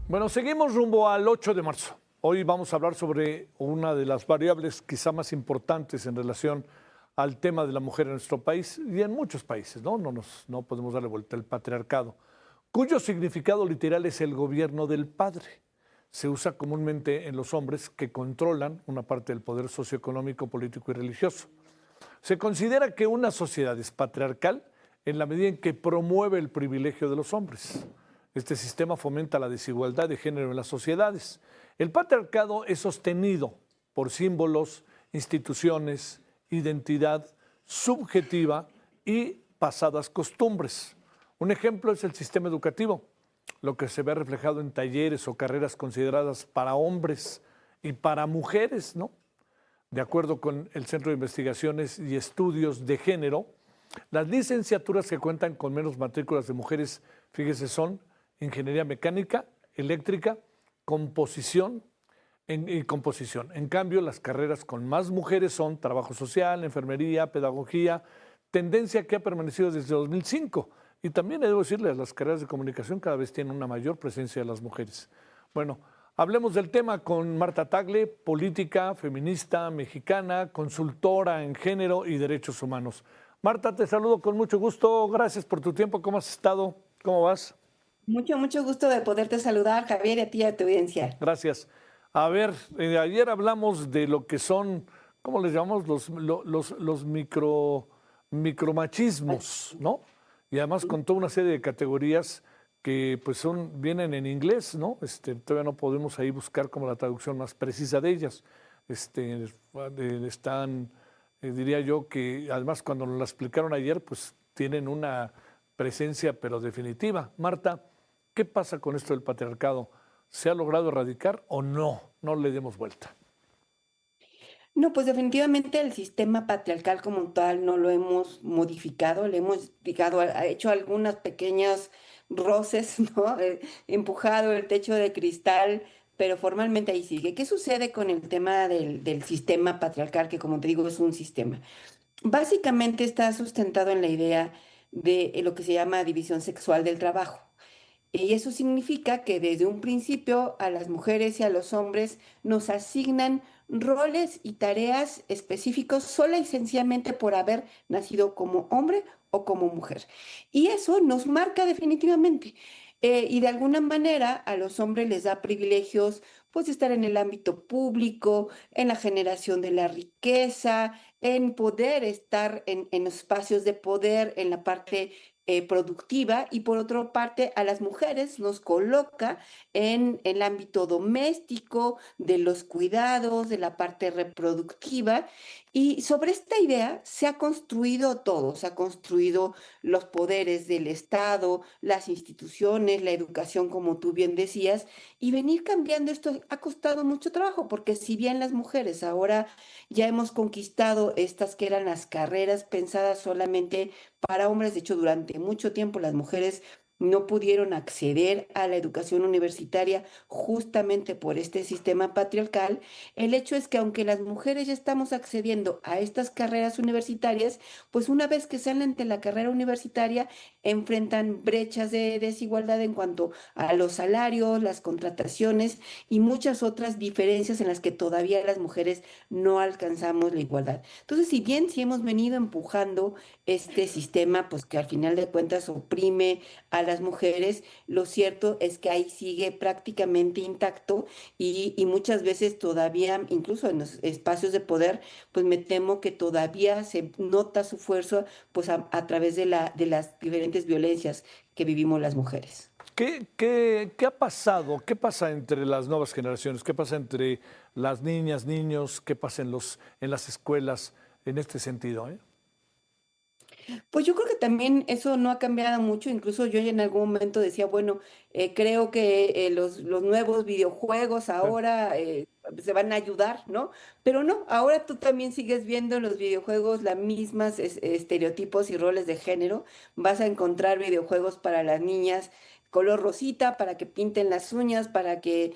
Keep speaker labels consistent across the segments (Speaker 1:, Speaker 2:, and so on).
Speaker 1: Bueno, seguimos rumbo al 8 de marzo. Hoy vamos a hablar sobre una de las variables quizá más importantes en relación al tema de la mujer en nuestro país y en muchos países, ¿no? No podemos darle vuelta al patriarcado, cuyo significado literal es el gobierno del padre. Se usa comúnmente en los hombres que controlan una parte del poder socioeconómico, político y religioso. Se considera que una sociedad es patriarcal en la medida en que promueve el privilegio de los hombres. Este sistema fomenta la desigualdad de género en las sociedades. El patriarcado es sostenido por símbolos, instituciones, identidad subjetiva y pasadas costumbres. Un ejemplo es el sistema educativo, lo que se ve reflejado en talleres o carreras consideradas para hombres y para mujeres, ¿no? De acuerdo con el Centro de Investigaciones y Estudios de Género, las licenciaturas que cuentan con menos matrículas de mujeres, fíjese, son ingeniería mecánica, eléctrica, composición y composición. En cambio, las carreras con más mujeres son trabajo social, enfermería, pedagogía, tendencia que ha permanecido desde 2005. Y también debo decirles, las carreras de comunicación cada vez tienen una mayor presencia de las mujeres. Bueno, hablemos del tema con Marta Tagle, política, feminista, mexicana, consultora en género y derechos humanos. Marta, te saludo con mucho gusto. Gracias por tu tiempo. ¿Cómo has estado? ¿Cómo vas?
Speaker 2: Mucho gusto de poderte saludar, Javier, y a ti y a tu audiencia.
Speaker 1: Gracias. A ver, ayer hablamos de lo que son, ¿cómo les llamamos? Los micromachismos, ¿no? Y además con toda una serie de categorías que pues vienen en inglés, ¿no? Todavía no podemos ahí buscar como la traducción más precisa de ellas. Están, diría yo que además cuando nos la explicaron ayer, pues tienen una presencia pero definitiva. Marta, ¿qué pasa con esto del patriarcado? ¿Se ha logrado erradicar o no? No le demos vuelta.
Speaker 2: No, pues definitivamente el sistema patriarcal como tal no lo hemos modificado, le hemos ha hecho algunas pequeñas roces, ¿no? Empujado el techo de cristal, pero formalmente ahí sigue. ¿Qué sucede con el tema del sistema patriarcal, que como te digo es un sistema? Básicamente está sustentado en la idea de lo que se llama división sexual del trabajo. Y eso significa que desde un principio a las mujeres y a los hombres nos asignan roles y tareas específicos sola y sencillamente por haber nacido como hombre o como mujer. Y eso nos marca definitivamente. Y de alguna manera a los hombres les da privilegios, pues, de estar en el ámbito público, en la generación de la riqueza, en poder estar en espacios de poder, en la parte productiva, y por otra parte a las mujeres nos coloca en el ámbito doméstico, de los cuidados, de la parte reproductiva, y sobre esta idea se ha construido todo, se ha construido los poderes del Estado, las instituciones, la educación, como tú bien decías, y venir cambiando esto ha costado mucho trabajo, porque si bien las mujeres ahora ya hemos conquistado estas que eran las carreras pensadas solamente para hombres. De hecho, durante mucho tiempo las mujeres no pudieron acceder a la educación universitaria justamente por este sistema patriarcal. El hecho es que aunque las mujeres ya estamos accediendo a estas carreras universitarias, pues una vez que salen de la carrera universitaria enfrentan brechas de desigualdad en cuanto a los salarios, las contrataciones y muchas otras diferencias en las que todavía las mujeres no alcanzamos la igualdad. Entonces, si bien sí hemos venido empujando este sistema, pues que al final de cuentas oprime a las mujeres, lo cierto es que ahí sigue prácticamente intacto, y muchas veces todavía, incluso en los espacios de poder, pues me temo que todavía se nota su fuerza, pues a través de las diferentes violencias que vivimos las mujeres.
Speaker 1: ¿Qué ha pasado? ¿Qué pasa entre las nuevas generaciones? ¿Qué pasa entre las niñas, niños? ¿Qué pasa en las escuelas en este sentido?
Speaker 2: Pues yo creo que también eso no ha cambiado mucho. Incluso yo ya en algún momento decía, bueno, creo que los nuevos videojuegos
Speaker 1: Sí.
Speaker 2: ahora se van a ayudar, ¿no? Pero no, ahora tú también sigues viendo en los videojuegos las mismas estereotipos y roles de género. Vas a encontrar videojuegos para las niñas color rosita, para que pinten las uñas, para que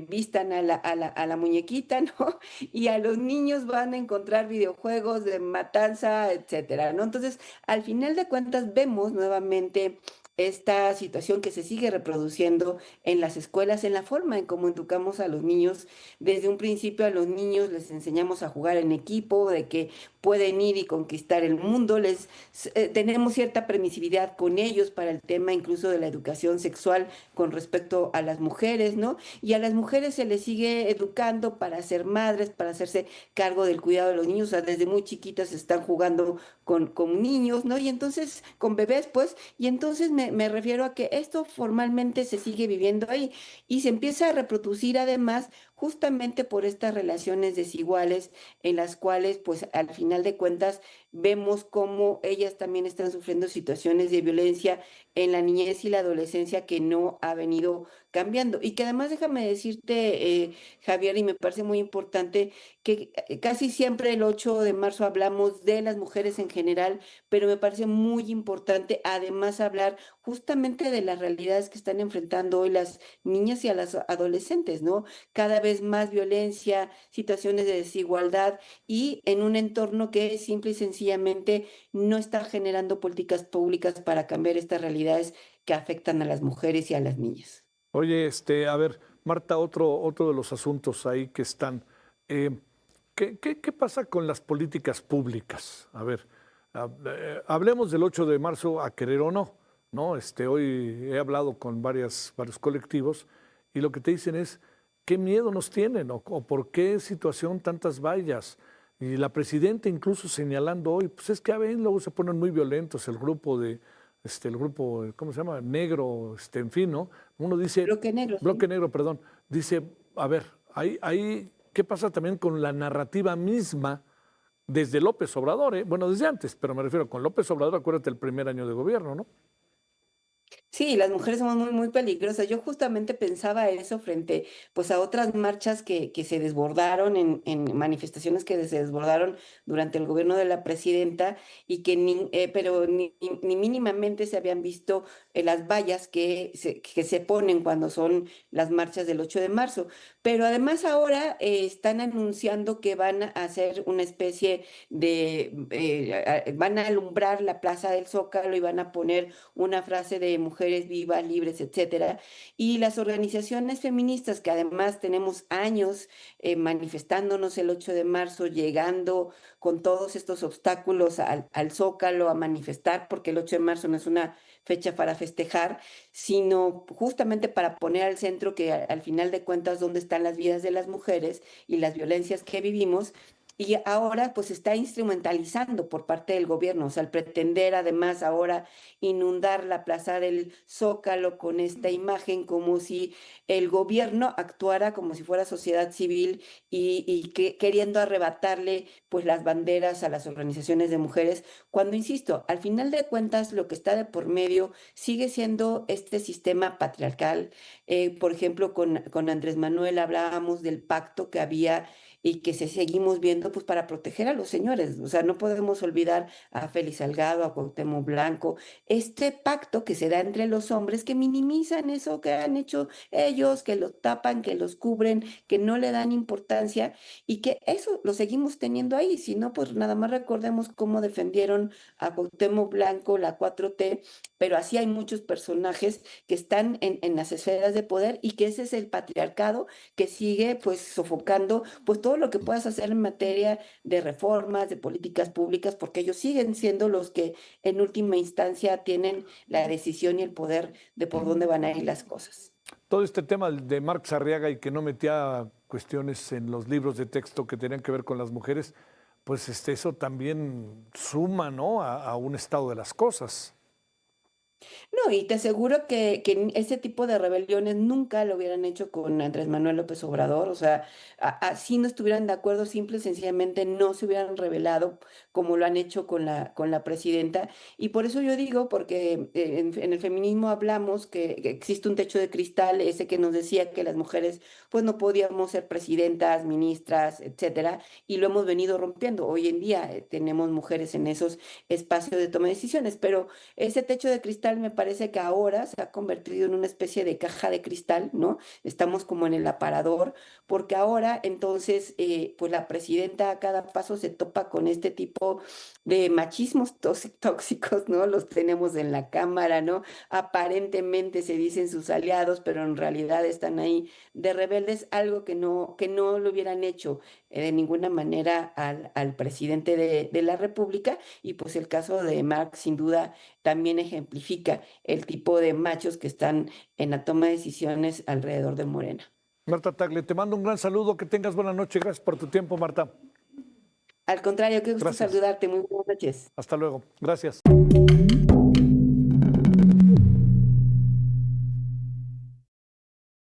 Speaker 2: vistan a la muñequita, ¿no? Y a los niños van a encontrar videojuegos de matanza, etcétera, ¿no? Entonces, al final de cuentas, vemos nuevamente esta situación que se sigue reproduciendo en las escuelas, en la forma en cómo educamos a los niños. Desde un principio a los niños les enseñamos a jugar en equipo, de que pueden ir y conquistar el mundo, tenemos cierta permisividad con ellos para el tema incluso de la educación sexual con respecto a las mujeres, ¿no? Y a las mujeres se les sigue educando para ser madres, para hacerse cargo del cuidado de los niños, o sea, desde muy chiquitas están jugando con niños, ¿no? Y entonces, con bebés, pues, y entonces me refiero a que esto formalmente se sigue viviendo ahí y se empieza a reproducir además justamente por estas relaciones desiguales en las cuales, pues, al final de cuentas, vemos cómo ellas también están sufriendo situaciones de violencia en la niñez y la adolescencia que no ha venido cambiando. Y que además déjame decirte, Javier, y me parece muy importante, que casi siempre el 8 de marzo hablamos de las mujeres en general, pero me parece muy importante además hablar justamente de las realidades que están enfrentando hoy las niñas y a las adolescentes, ¿no? Cada vez más violencia, situaciones de desigualdad y en un entorno que simple y sencillamente no está generando políticas públicas para cambiar estas realidades que afectan a las mujeres y a las niñas.
Speaker 1: Oye, a ver, Marta, otro de los asuntos ahí que están. eh, ¿qué pasa con las políticas públicas? A ver, hablemos del 8 de marzo a querer o no, ¿no? Hoy he hablado con varios colectivos y lo que te dicen es, ¿qué miedo nos tienen o por qué situación tantas vallas? Y la presidenta incluso señalando hoy, pues es que a ver, luego se ponen muy violentos el grupo, ¿cómo se llama? Negro, en fin, ¿no? Uno dice,
Speaker 2: Bloque negro,
Speaker 1: bloque
Speaker 2: sí.
Speaker 1: negro, perdón, dice, a ver, ¿qué pasa también con la narrativa misma desde López Obrador? Bueno, desde antes, pero me refiero con López Obrador, acuérdate el primer año de gobierno, ¿no?
Speaker 2: Sí, las mujeres somos muy, muy peligrosas. Yo justamente pensaba eso frente, pues, a otras marchas que se desbordaron en manifestaciones que se desbordaron durante el gobierno de la presidenta y que pero ni mínimamente se habían visto las vallas que se ponen cuando son las marchas del 8 de marzo. Pero además ahora están anunciando que van a hacer una especie van a alumbrar la Plaza del Zócalo y van a poner una frase de mujeres vivas, libres, etcétera. Y las organizaciones feministas, que además tenemos años manifestándonos el 8 de marzo, llegando con todos estos obstáculos al Zócalo a manifestar, porque el 8 de marzo no es una fecha para festejar, sino justamente para poner al centro que al final de cuentas dónde están las vidas de las mujeres y las violencias que vivimos, y ahora pues se está instrumentalizando por parte del gobierno, o sea, al pretender además ahora inundar la plaza del Zócalo con esta imagen como si el gobierno actuara como si fuera sociedad civil y que, queriendo arrebatarle pues las banderas a las organizaciones de mujeres, cuando insisto, al final de cuentas lo que está de por medio sigue siendo este sistema patriarcal. Por ejemplo, con Andrés Manuel hablábamos del pacto que había y que se seguimos viendo pues para proteger a los señores. O sea, no podemos olvidar a Félix Salgado, a Cuauhtémoc Blanco, este pacto que se da entre los hombres que minimizan eso que han hecho ellos, que los tapan, que los cubren, que no le dan importancia y que eso lo seguimos teniendo ahí. Si no, pues nada más recordemos cómo defendieron a Cuauhtémoc Blanco, la 4T, pero así hay muchos personajes que están en las esferas de poder y que ese es el patriarcado que sigue pues sofocando pues todo lo que puedas hacer en materia de reformas, de políticas públicas, porque ellos siguen siendo los que en última instancia tienen la decisión y el poder de por dónde van a ir las cosas.
Speaker 1: Todo este tema de Marx Arriaga y que no metía cuestiones en los libros de texto que tenían que ver con las mujeres, pues eso también suma, ¿no? A un estado de las cosas.
Speaker 2: No, y te aseguro que ese tipo de rebeliones nunca lo hubieran hecho con Andrés Manuel López Obrador, o sea, así no estuvieran de acuerdo, simple y sencillamente no se hubieran rebelado como lo han hecho con la presidenta. Y por eso yo digo, porque en el feminismo hablamos que existe un techo de cristal, ese que nos decía que las mujeres pues no podíamos ser presidentas, ministras, etcétera, y lo hemos venido rompiendo. Hoy en día tenemos mujeres en esos espacios de toma de decisiones, pero ese techo de cristal Patriarcal me parece que ahora se ha convertido en una especie de caja de cristal, ¿no? Estamos como en el aparador, porque ahora entonces, pues la presidenta a cada paso se topa con este tipo de machismos tóxicos, ¿no? Los tenemos en la Cámara, ¿no? Aparentemente se dicen sus aliados, pero en realidad están ahí de rebeldes, algo que no lo hubieran hecho de ninguna manera al presidente de la República. Y pues el caso de Mark sin duda también ejemplifica el tipo de machos que están en la toma de decisiones alrededor de Morena.
Speaker 1: Marta Tagle, te mando un gran saludo, que tengas buena noche. Gracias por tu tiempo, Marta.
Speaker 2: Al contrario, qué gusto
Speaker 1: Gracias.
Speaker 2: saludarte. Muy buenas noches.
Speaker 1: Hasta luego. Gracias.